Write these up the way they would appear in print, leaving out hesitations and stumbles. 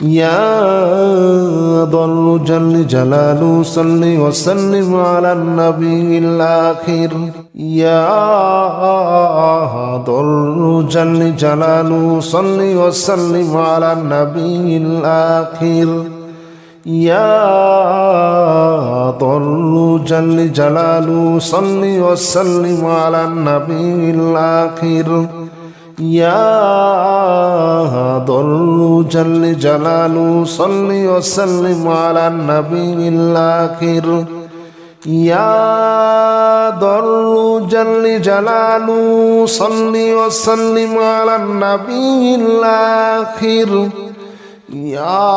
يا ضل جل جلاله صل وسلم على النبي الآخر يا ضل جل جلاله صل وسلم على النبي الآخر يا ضل جل جلاله صل وسلم على النبي الآخر يا ضل جل جلاله صل وسلم على النبي الآخر يا ضل جل جلاله صل وسلم على النبي الآخر يا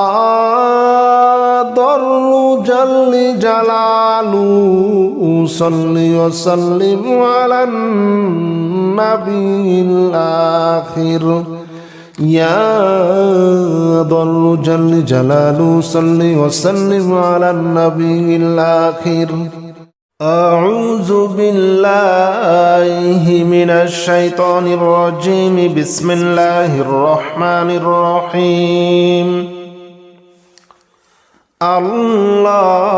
ضل جل جلاله صل وسلم على النبي الآخر يا ضل جل جلاله صل وسلم على النبي الآخر أعوذ بالله من الشيطان الرجيم بسم الله الرحمن الرحيم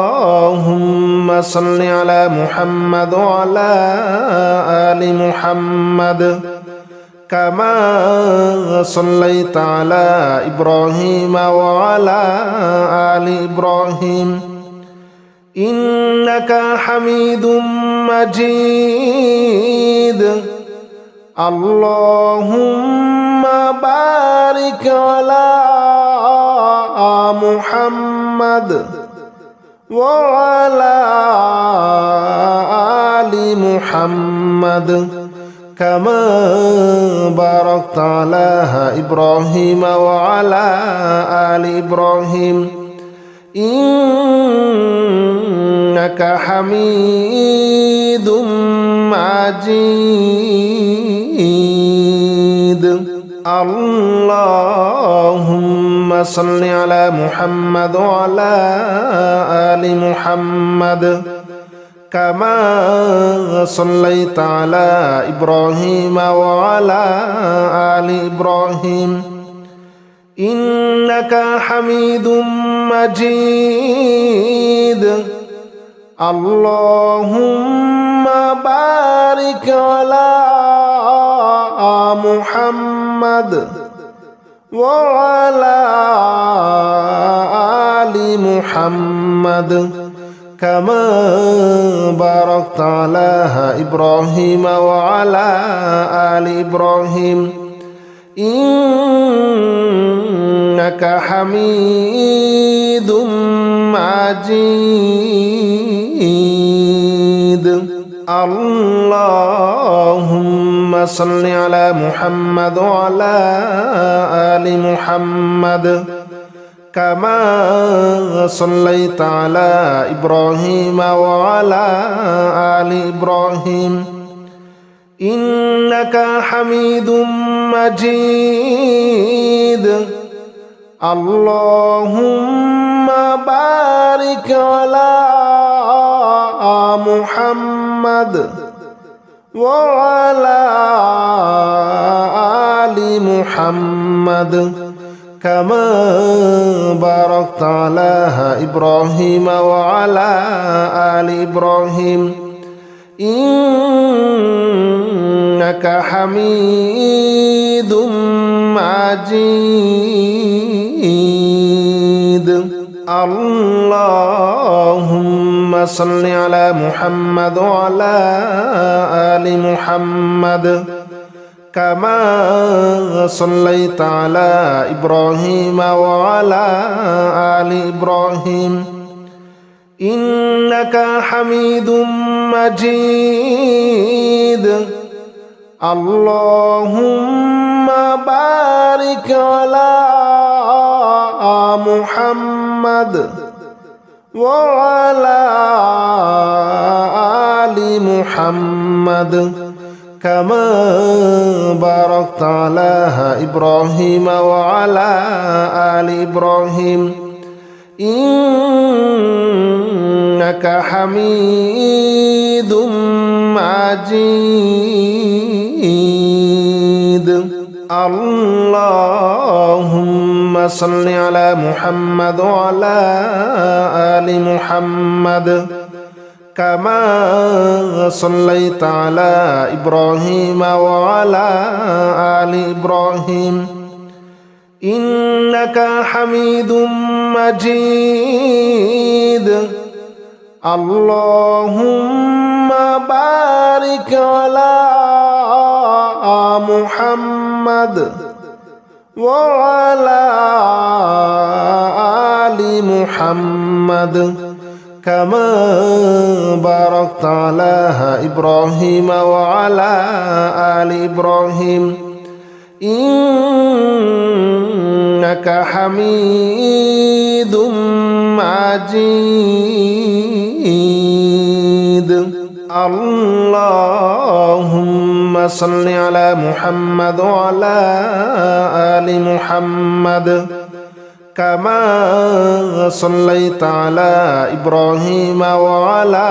اللهم صل على محمد وعلى آل محمد كما صليت على إبراهيم وعلى آل إبراهيم إنك حميد مجيد اللهم بارك على محمد وعلى آل محمد كما باركت على إبراهيم وعلى آل إبراهيم إنك حميد مجيد اللهم صل على محمد وعلى آل محمد كما صليت على إبراهيم وعلى آل إبراهيم إنك حميد مجيد اللهم بارك على محمد وعلى آل محمد كما باركت على إبراهيم وعلى آل إبراهيم إنك حميد مجيد اللهم صل على محمد وعلى آل محمد كما صليت على إبراهيم وعلى آل إبراهيم إنك حميد مجيد اللهم بارك على محمد وعلى آل محمد كما باركت على إبراهيم وعلى آل إبراهيم إنك حميد مجيد اللهم صل على محمد وعلى آل محمد كما صليت على إبراهيم وعلى آل إبراهيم إنك حميد مجيد اللهم بارك على محمد وعلى آل محمد كما باركت على إبراهيم وعلى آل إبراهيم إنك حميد مجيد اللهم صل على محمد وعلى آل محمد كما صليت على إبراهيم وعلى آل إبراهيم إنك حميد مجيد اللهم بارك على محمد وعلى آل محمد كما باركت على إبراهيم وعلى آل إبراهيم إنك حميد مجيد اللهم صل على محمد وعلى آل محمد كما صليت على إبراهيم وعلى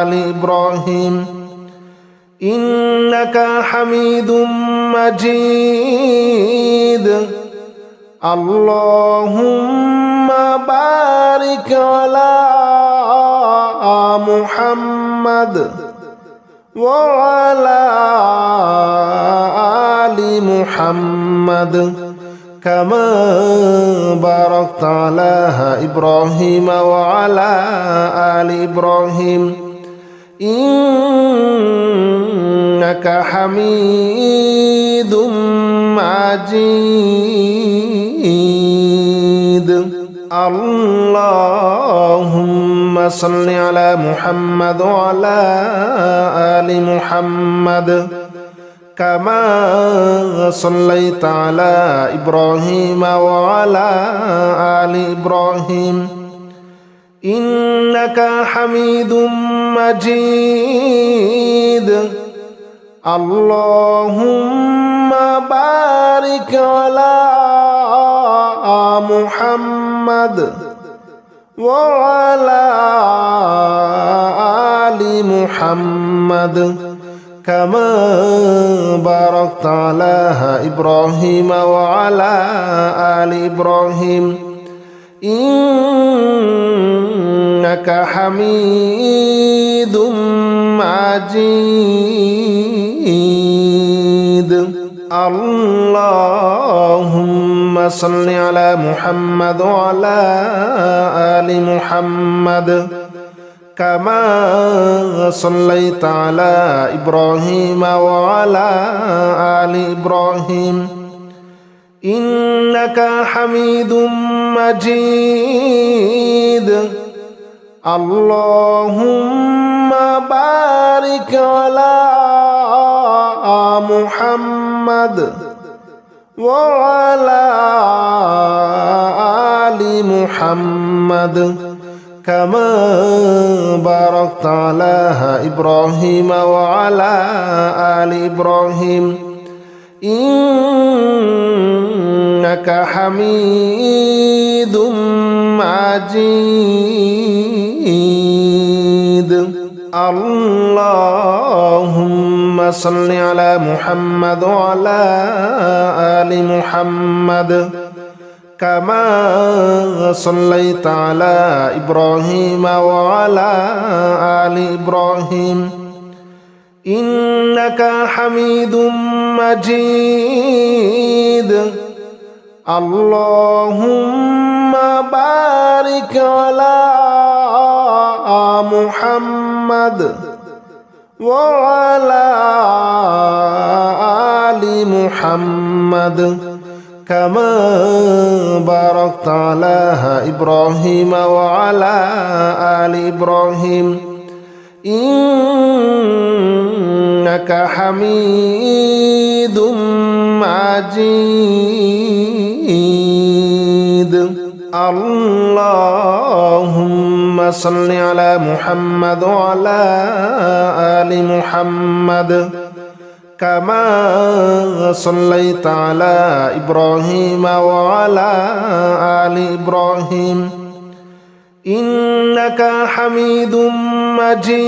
آل إبراهيم إنك حميد مجيد اللهم بارك على محمد وعلى آل محمد كما باركت على إبراهيم وعلى آل إبراهيم إنك حميد مجيد اللهم صل على محمد وعلى آل محمد كما صليت على إبراهيم وعلى آل إبراهيم إنك حميد مجيد اللهم بارك على محمد وعلى آل محمد كما باركت على إبراهيم وعلى آل إبراهيم إنك حميد مجيد اللهم صل على محمد وعلى آل محمد كما صليت على إبراهيم وعلى آل إبراهيم إنك حميد مجيد اللهم بارك على محمد وعلى آل محمد كما باركت على إبراهيم وعلى آل إبراهيم إنك حميد مجيد اللهم صل على محمد وعلى آل محمد كما صليت على إبراهيم وعلى آل إبراهيم إنك حميد مجيد اللهم بارك على محمد وعلى آل محمد كما باركت على إبراهيم وعلى آل إبراهيم إنك حميد مجيد اللهم صل على محمد وعلى آل محمد كما صليت على إبراهيم وعلى آل إبراهيم إنك حميد مجيد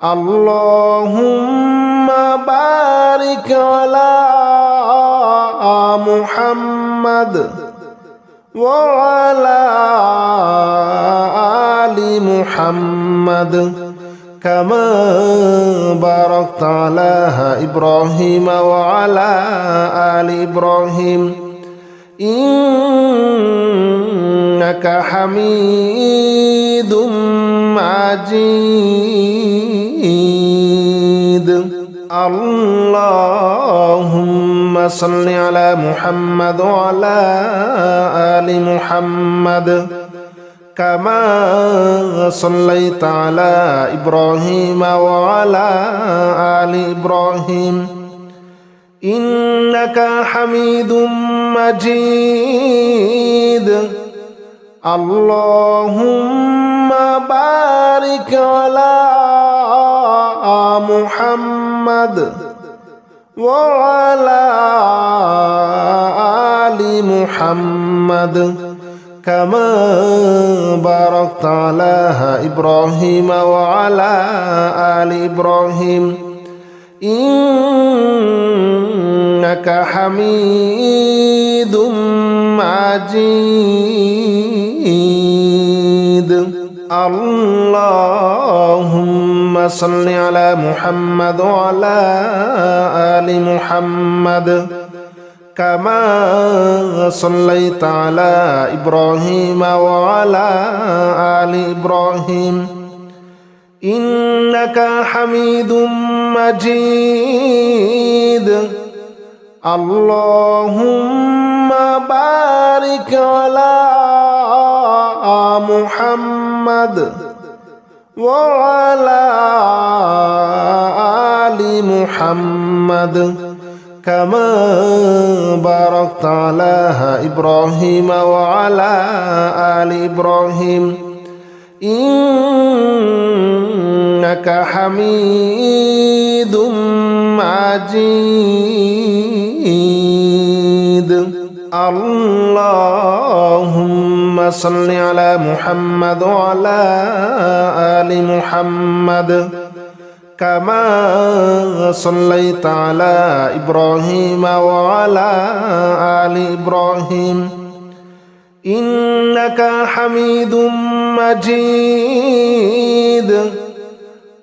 اللهم بارك على محمد وعلى آل محمد كما باركت على إبراهيم وعلى آل إبراهيم إنك حميد مجيد اللهم صل على محمد وعلى آل محمد كما صليت على إبراهيم وعلى آل إبراهيم إنك حميد مجيد اللهم بارك على محمد وعلى آل محمد كما باركت على إبراهيم وعلى آل إبراهيم إنك حميد مجيد اللهم صل على محمد وعلى آل محمد كما صليت على إبراهيم وعلى آل إبراهيم إنك حميد مجيد اللهم بارك على محمد وعلى آل محمد كما باركت على إبراهيم وعلى آل إبراهيم إنك حميد مجيد اللهم صل على محمد وعلى آل محمد كما صليت على إبراهيم وعلى آل إبراهيم إنك حميد مجيد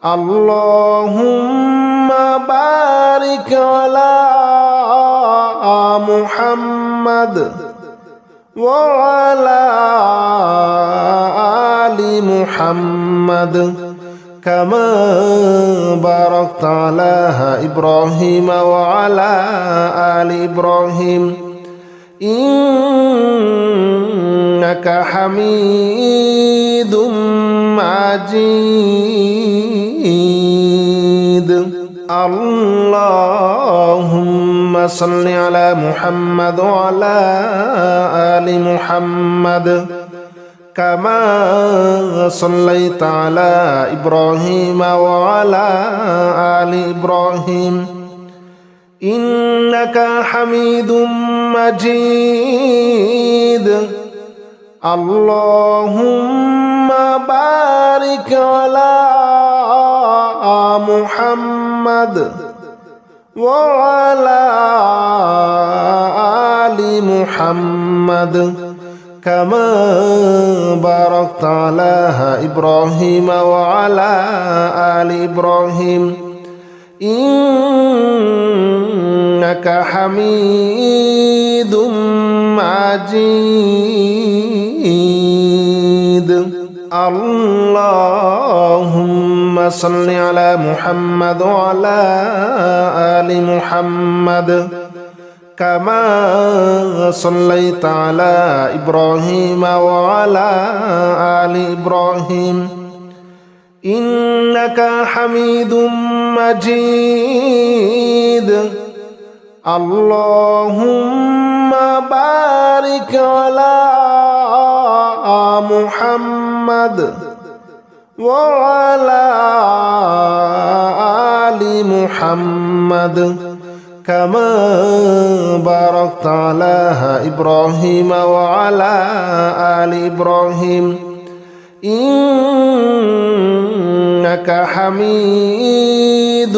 اللهم بارك على محمد وعلى آل محمد كما باركت على إبراهيم وعلى آل إبراهيم إنك حميد مجيد اللهم صل على محمد وعلى آل محمد كما صليت على إبراهيم وعلى آل إبراهيم إنك حميد مجيد اللهم بارك على محمد وعلى آل محمد كما باركت على إبراهيم وعلى آل إبراهيم إنك حميد مجيد اللهم صل على محمد وعلى آل محمد كما صليت على إبراهيم وعلى آل إبراهيم إنك حميد مجيد اللهم بارك على محمد وعلى آل محمد كما باركت على إبراهيم وعلى آل إبراهيم إنك إنك حميد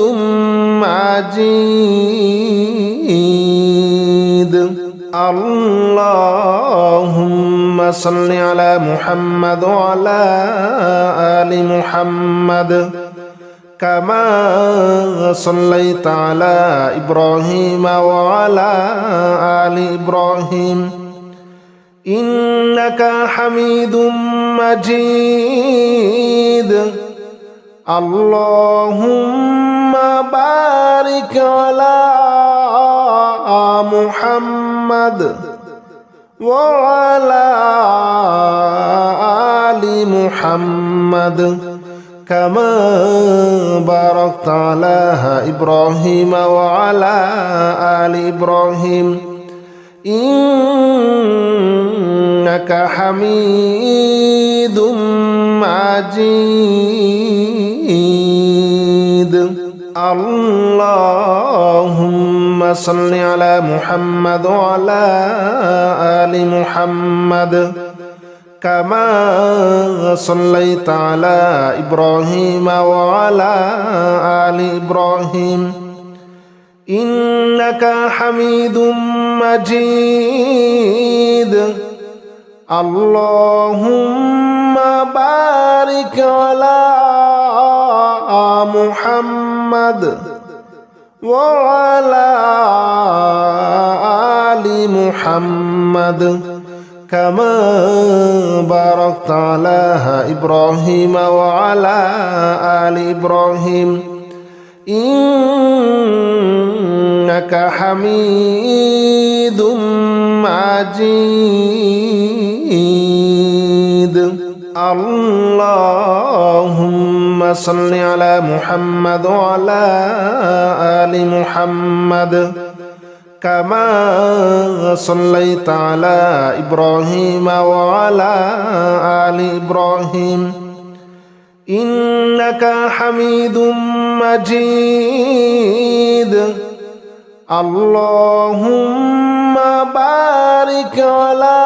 مجيد اللهم صل على محمد وعلى آل محمد كما صليت على إبراهيم وعلى آل إبراهيم إنك حميد مجيد اللهم بارك على محمد وعلى آل محمد كما باركت على إبراهيم وعلى آل إبراهيم إنك حميد مجيد اللهم صل على محمد وعلى آل محمد كما صليت على إبراهيم وعلى آل إبراهيم إنك حميد مجيد اللهم بارك على محمد وعلى آل محمد كما باركت على إبراهيم وعلى آل إبراهيم إنك حميد مجيد اللهم صل على محمد وعلى آل محمد كما صليت على إبراهيم وعلى آل إبراهيم إنك حميد مجيد اللهم بارك على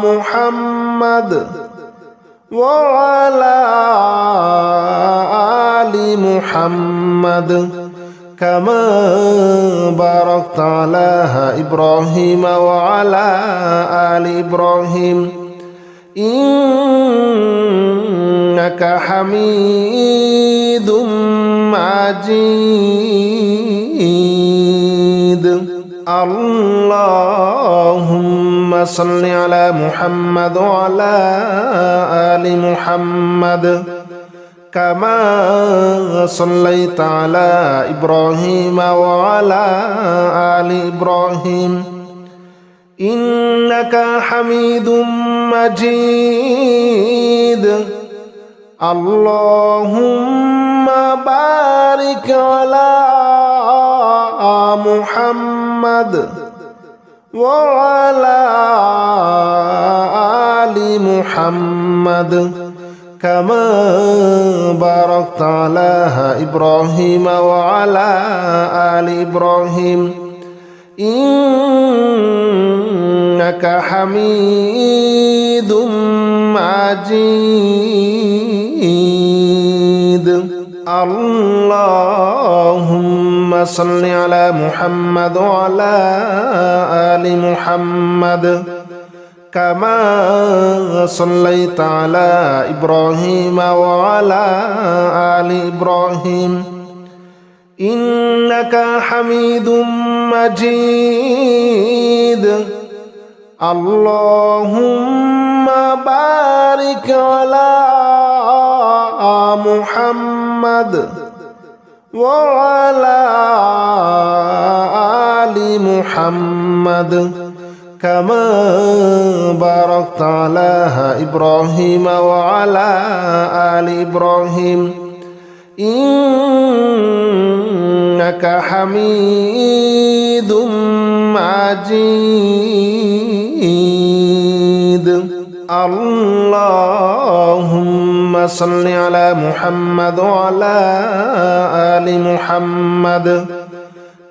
محمد وعلى آل محمد كما باركت على إبراهيم وعلى آل إبراهيم إنك حميد مجيد اللهم صل على محمد وعلى آل محمد كما صليت على إبراهيم وعلى آل إبراهيم إنك حميد مجيد اللهم بارك على محمد وعلى آل محمد كما باركت على إبراهيم وعلى آل إبراهيم إنك حميد مجيد اللهم صل على محمد وعلى آل محمد كما صليت على إبراهيم وعلى آل إبراهيم إنك حميد مجيد اللهم بارك على محمد وعلى آل محمد كما باركت على إبراهيم وعلى آل إبراهيم إنك حميد مجيد اللهم صل على محمد وعلى آل محمد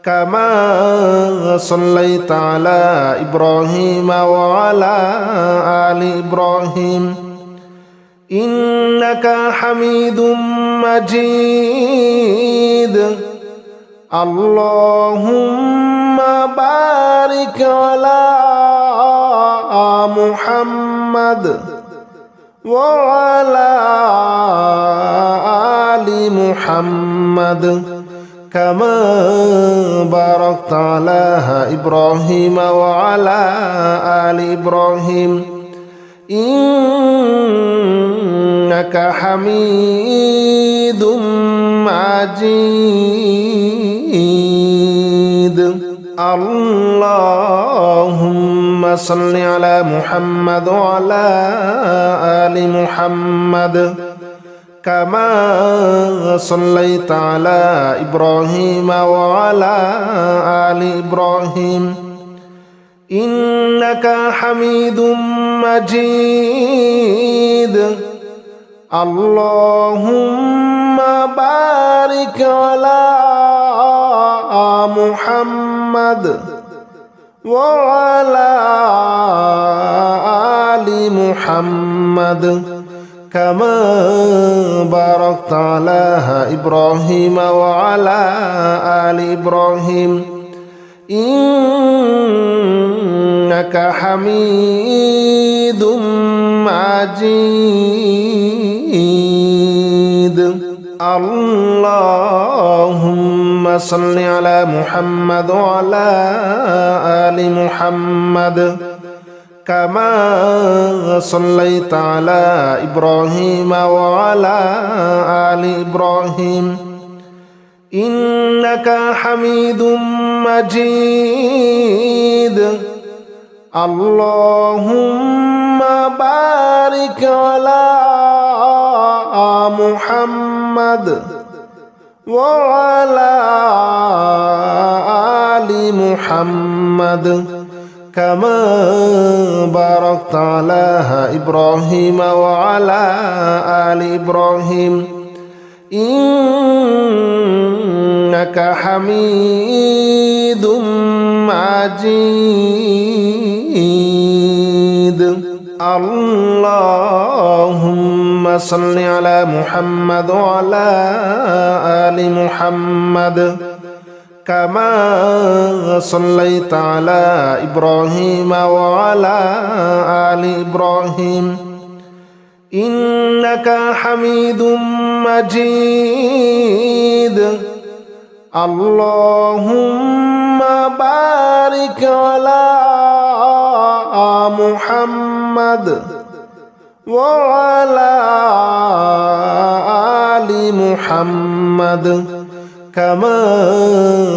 كما صليت على إبراهيم وعلى آل إبراهيم إنك حميد مجيد اللهم بارك على محمد وعلى آل محمد كما باركت على إبراهيم وعلى آل إبراهيم إنك حميد مجيد اللهم صل على محمد وعلى آل محمد كما صليت على إبراهيم وعلى آل إبراهيم إنك حميد مجيد اللهم بارك على محمد وعلى آل محمد كما باركت على إبراهيم وعلى آل إبراهيم إنك حميد مجيد اللهم صل على محمد وعلى آل محمد كما صليت على إبراهيم وعلى آل إبراهيم إنك حميد مجيد اللهم بارك على محمد وعلى آل محمد كما باركت على إبراهيم وعلى آل إبراهيم إنك حميد مجيد اللهم صل على محمد وعلى آل محمد كما صليت على إبراهيم وعلى آل إبراهيم إنك حميد مجيد اللهم بارك على محمد وعلى آل محمد كما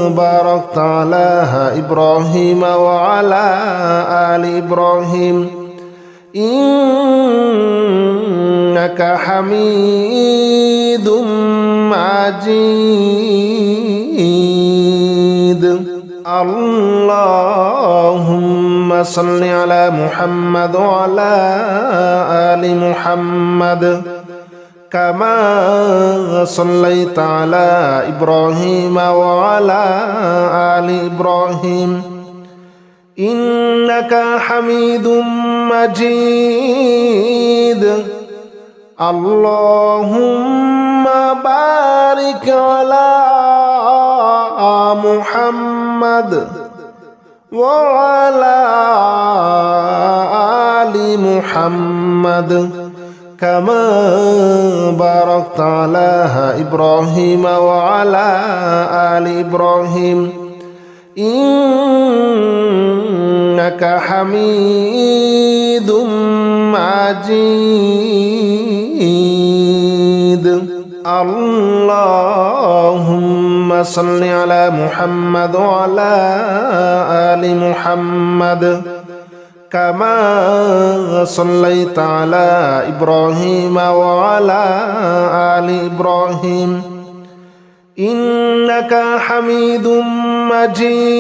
باركت على إبراهيم وعلى آل إبراهيم إنك حميد مجيد اللهم صل على محمد وعلى آل محمد كما صليت على إبراهيم وعلى آل إبراهيم إنك حميد مجيد اللهم بارك على محمد وعلى آل محمد كما باركت على إبراهيم وعلى آل إبراهيم إنك حميد مجيد اللهم صل على محمد وعلى آل محمد كما صليت على إبراهيم وعلى آل إبراهيم إنك حميد مجيد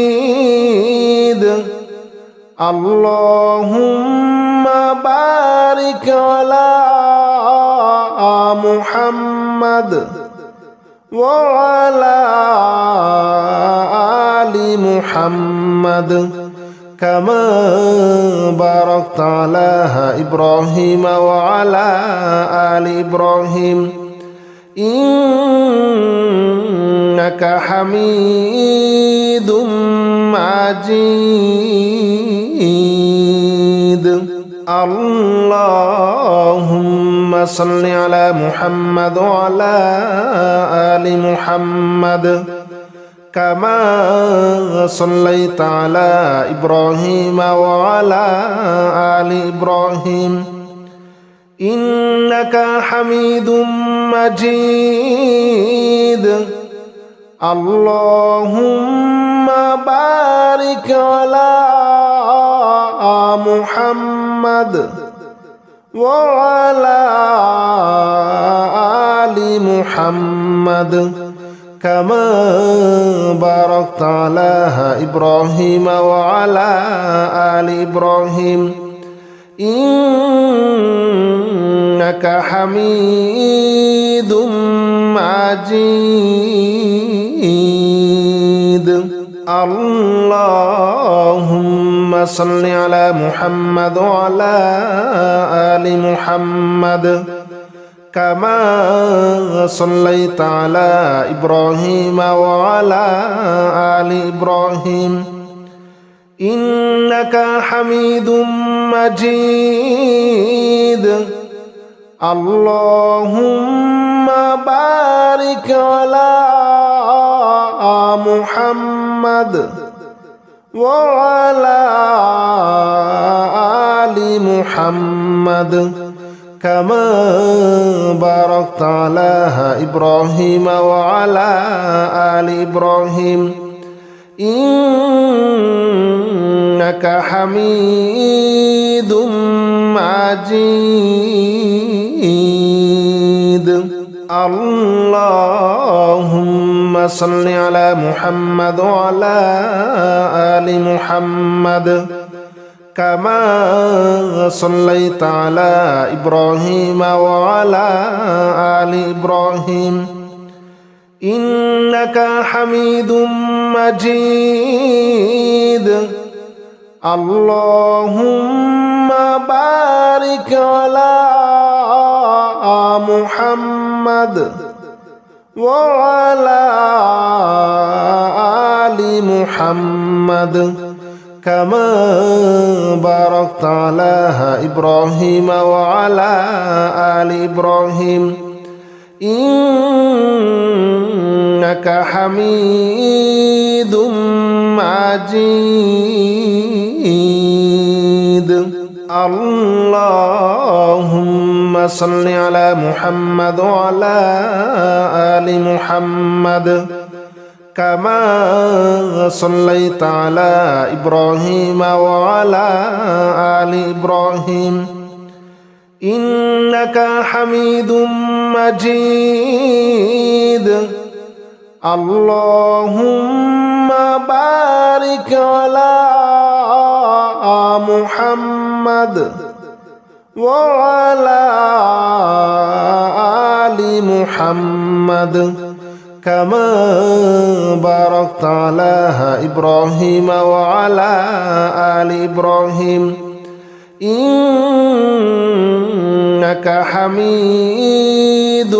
اللهم بارك على محمد وعلى آل محمد كما باركت على إبراهيم وعلى آل إبراهيم إنك حميد مجيد اللهم صل على محمد وعلى آل محمد كما صليت على إبراهيم وعلى آل إبراهيم إنك حميد مجيد اللهم بارك على محمد وعلى آل محمد كما باركت على إبراهيم وعلى آل إبراهيم إنك حميد مجيد اللهم صل على محمد وعلى آل محمد كما صليت على إبراهيم وعلى آل إبراهيم إنك حميد مجيد اللهم بارك على محمد وعلى آل محمد كما باركت على إبراهيم وعلى آل إبراهيم إنك حميد مجيد اللهم صل على محمد وعلى آل محمد كما صليت على إبراهيم وعلى آل إبراهيم إنك حميد مجيد اللهم بارك على محمد وعلى آل محمد كما باركت على إبراهيم وعلى آل إبراهيم إنك حميد مجيد اللهم صل على محمد وعلى آل محمد كما صليت على إبراهيم وعلى آل إبراهيم إنك حميد مجيد اللهم بارك على محمد وعلى آل محمد كما باركت على إبراهيم وعلى آل إبراهيم إنك حميد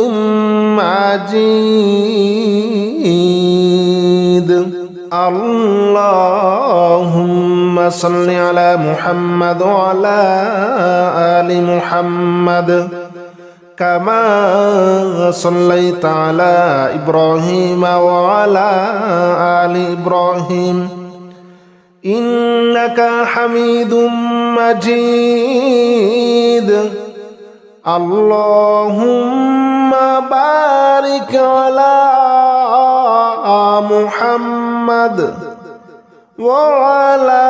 مجيد اللهم صل على محمد وعلى آل محمد كما صليت على إبراهيم وعلى آل إبراهيم إنك حميد مجيد اللهم بارك على محمد وعلى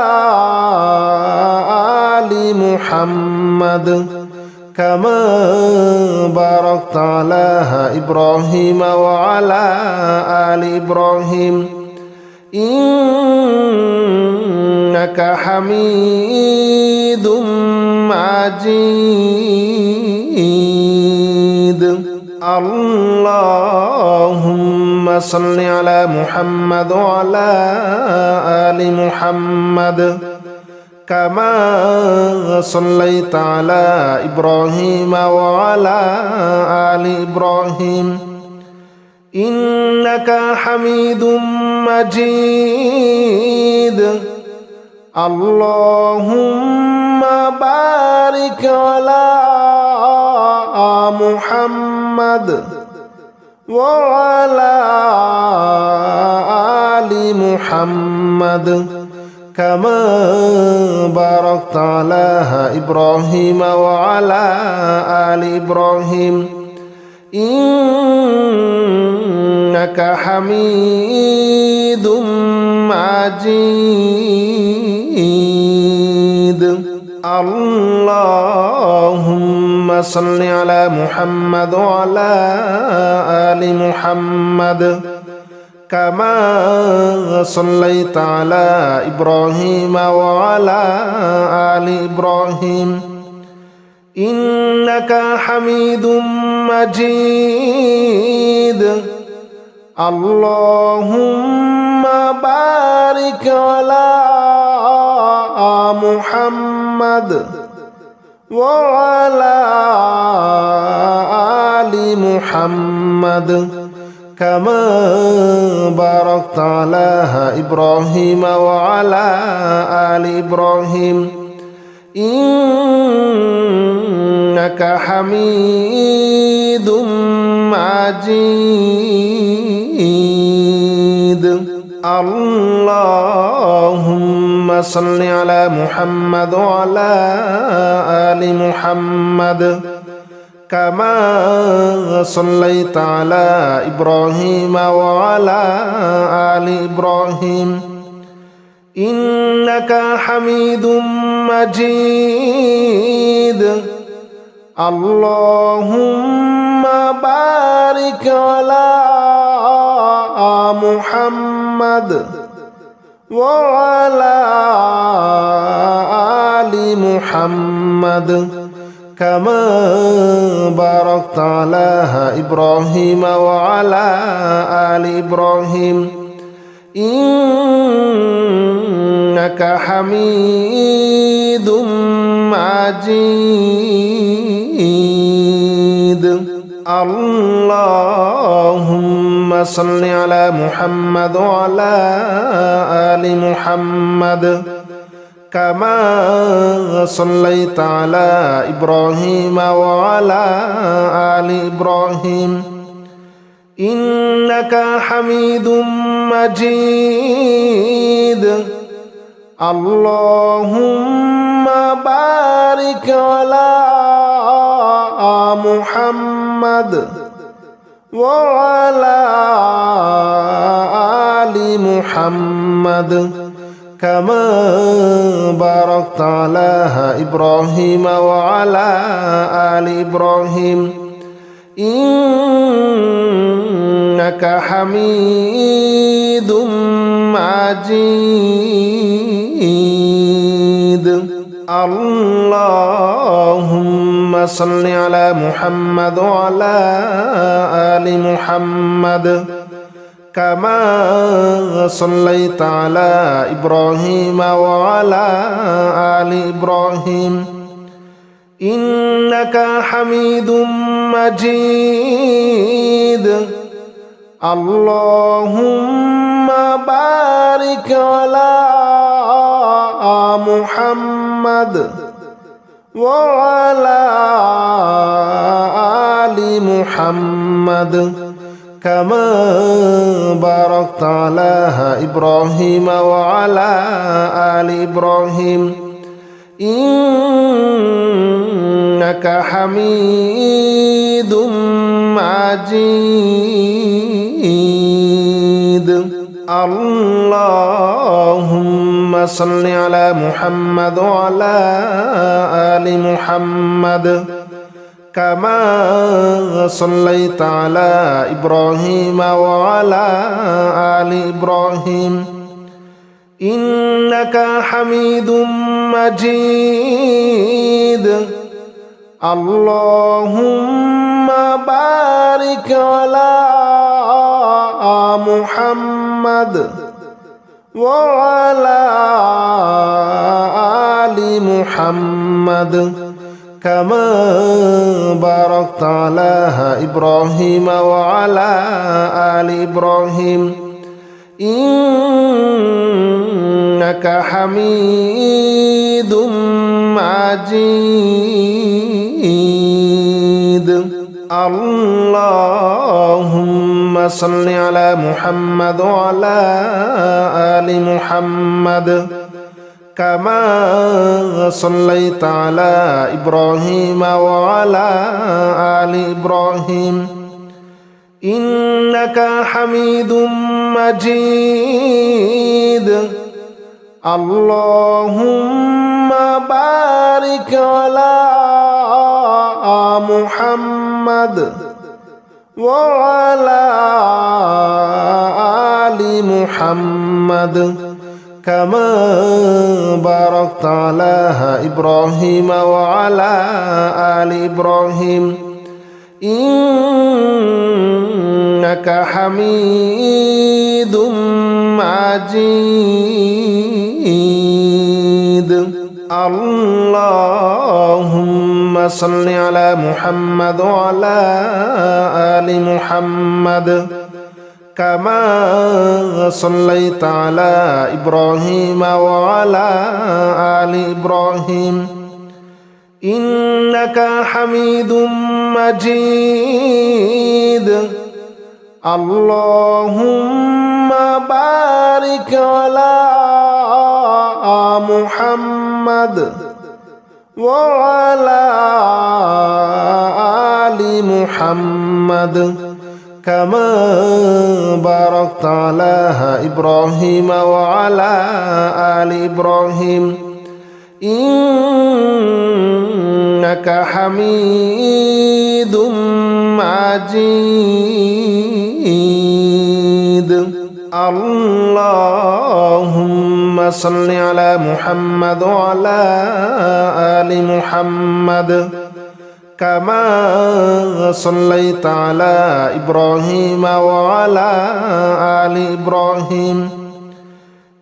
آل محمد كما باركت على إبراهيم وعلى آل إبراهيم إنك حميد مجيد اللهم صل على محمد وعلى آل محمد كما صليت على إبراهيم وعلى آل إبراهيم إنك حميد مجيد اللهم بارك على محمد وعلى آل محمد كما باركت على إبراهيم وعلى آل إبراهيم إنك حميد مجيد اللهم صل على محمد وعلى آل محمد كما صليت على إبراهيم وعلى آل إبراهيم إنك حميد مجيد اللهم بارك على محمد وعلى آل محمد كما باركت على إبراهيم وعلى آل إبراهيم إنك حميد مجيد اللهم صل على محمد وعلى آل محمد كما صليت على إبراهيم وعلى آل إبراهيم إنك حميد مجيد اللهم بارك على محمد وعلى آل محمد كما باركت على إبراهيم وعلى آل إبراهيم إنك حميد مجيد اللهم صل على محمد وعلى آل محمد كما صليت على إبراهيم وعلى آل إبراهيم إنك حميد مجيد اللهم بارك على محمد وعلى آل محمد كما باركت على إبراهيم وعلى آل إبراهيم إنك حميد مجيد اللهم صل على محمد وعلى آل محمد كما صليت على إبراهيم وعلى آل إبراهيم إنك حميد مجيد اللهم بارك على محمد وعلى آل محمد كما باركت على إبراهيم وعلى آل إبراهيم إنك حميد مجيد اللهم صل على محمد وعلى آل محمد كما صليت على إبراهيم وعلى آل إبراهيم إنك حميد مجيد اللهم بارك على محمد وعلى آل محمد كما باركت على إبراهيم وعلى آل إبراهيم إنك حميد مجيد اللهم صل على محمد وعلى آل محمد كما صليت على إبراهيم وعلى آل إبراهيم إنك حميد مجيد اللهم بارك على محمد وعلى آل محمد كما باركت على إبراهيم وعلى آل إبراهيم إنك حميد مجيد اللهم صل على محمد وعلى آل محمد كما صليت على إبراهيم وعلى آل إبراهيم إنك حميد مجيد اللهم بارك على محمد وعلى آل محمد كما باركت على إبراهيم وعلى آل إبراهيم إنك حميد مجيد اللهم صل على محمد وعلى آل محمد كما صليت على إبراهيم وعلى آل إبراهيم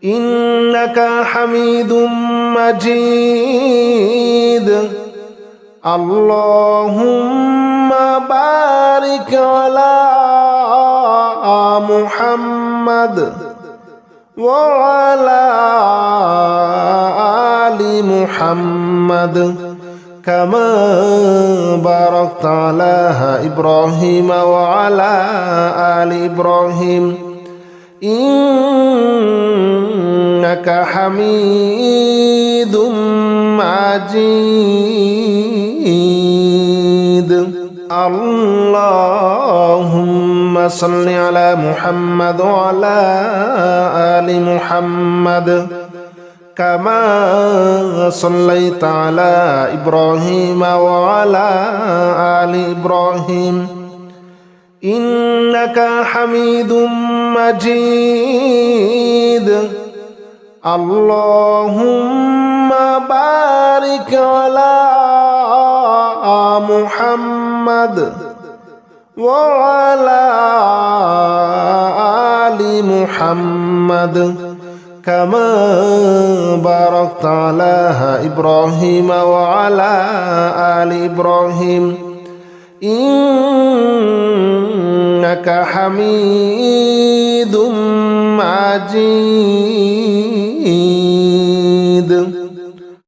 إنك حميد مجيد اللهم بارك على محمد وعلى آل محمد كما باركت على إبراهيم وعلى آل إبراهيم إنك حميد مجيد اللهم صل على محمد وعلى آل محمد كما صليت على إبراهيم وعلى آل إبراهيم إنك حميد مجيد اللهم بارك على محمد وعلى آل محمد كما باركت على إبراهيم وعلى آل إبراهيم إنك حميد مجيد